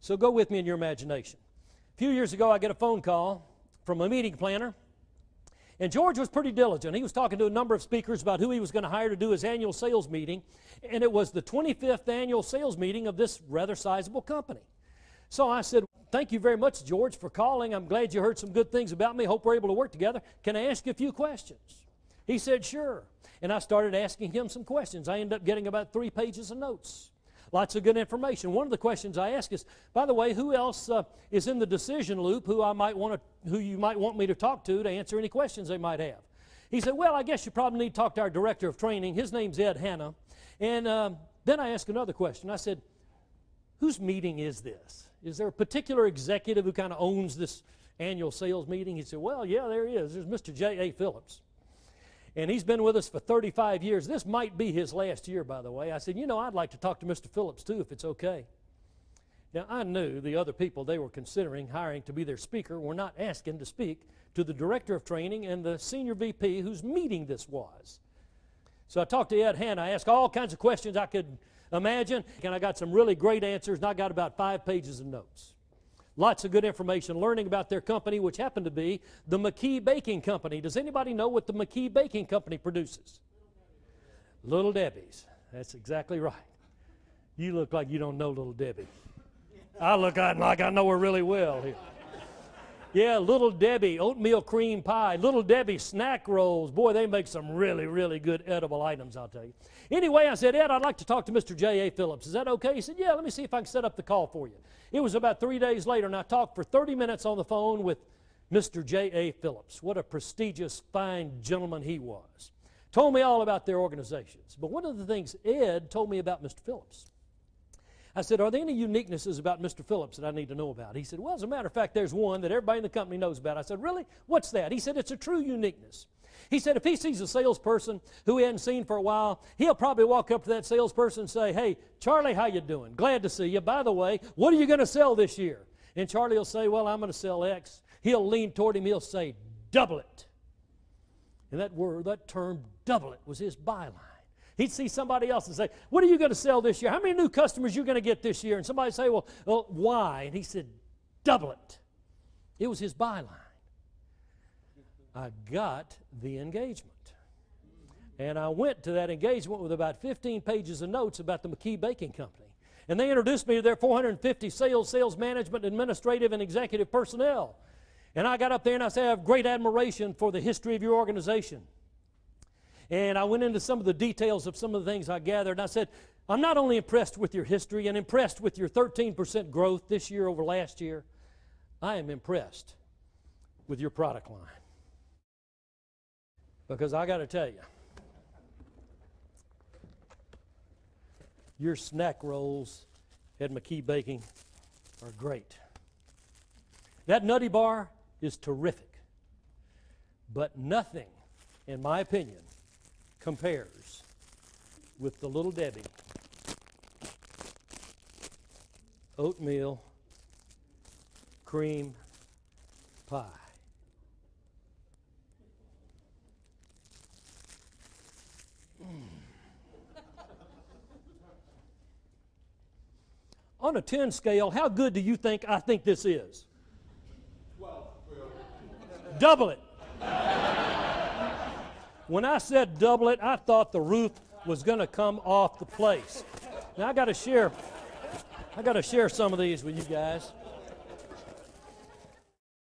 So go with me in your imagination. A few years ago, I get a phone call from a meeting planner, and George was pretty diligent. He was talking to a number of speakers about who he was going to hire to do his annual sales meeting, and it was the 25th annual sales meeting of this rather sizable company. So I said, thank you very much, George, for calling. I'm glad you heard some good things about me. Hope we're able to work together. Can I ask you a few questions? He said, sure. And I started asking him some questions. I ended up getting about 3 pages of notes. Lots of good information. One of the questions I ask is, by the way, who else is in the decision loop who you might want me to talk to answer any questions they might have? He said, well, I guess you probably need to talk to our director of training. His name's Ed Hanna. And then I asked another question. I said, whose meeting is this? Is there a particular executive who kind of owns this annual sales meeting? He said, well, yeah, there he is. There's Mr. J.A. Phillips. And he's been with us for 35 years. This might be his last year, by the way. I said, you know, I'd like to talk to Mr. Phillips, too, if it's okay. Now, I knew the other people they were considering hiring to be their speaker were not asking to speak to the director of training and the senior VP whose meeting this was. So I talked to Ed Hanna. I asked all kinds of questions I could imagine, and I got some really great answers, and I got about 5 pages of notes. Lots of good information, learning about their company, which happened to be the McKee Baking Company. Does anybody know what the McKee Baking Company produces? Little Debbie's. That's exactly right. You look like you don't know Little Debbie. I look like I know her really well here. Yeah, Little Debbie oatmeal cream pie, Little Debbie snack rolls. Boy, they make some really, really good edible items, I'll tell you. Anyway, I said, Ed, I'd like to talk to Mr. J.A. Phillips. Is that okay? He said, yeah, let me see if I can set up the call for you. It was about 3 days later, and I talked for 30 minutes on the phone with Mr. J.A. Phillips. What a prestigious, fine gentleman he was. Told me all about their organizations. But one of the things Ed told me about Mr. Phillips, I said, are there any uniquenesses about Mr. Phillips that I need to know about? He said, well, as a matter of fact, there's one that everybody in the company knows about. I said, really? What's that? He said, it's a true uniqueness. He said, if he sees a salesperson who he hadn't seen for a while, he'll probably walk up to that salesperson and say, hey, Charlie, how you doing? Glad to see you. By the way, what are you going to sell this year? And Charlie will say, well, I'm going to sell X. He'll lean toward him. He'll say, double it. And that term, double it, was his byline. He'd see somebody else and say, what are you going to sell this year? How many new customers are you going to get this year? And somebody would say, well, why? And he said, double it. It was his byline. I got the engagement. And I went to that engagement with about 15 pages of notes about the McKee Baking Company. And they introduced me to their 450 sales management, administrative, and executive personnel. And I got up there and I said, I have great admiration for the history of your organization. And I went into some of the details of some of the things I gathered. And I said, I'm not only impressed with your history and impressed with your 13% growth this year over last year, I am impressed with your product line. Because I got to tell you, your snack rolls at McKee Baking are great. That Nutty Bar is terrific. But nothing, in my opinion, compares with the Little Debbie oatmeal cream pie. On a 10 scale, how good do you think I think this is? 12. Double it. When I said double it, I thought the roof was going to come off the place. Now I got to share some of these with you guys.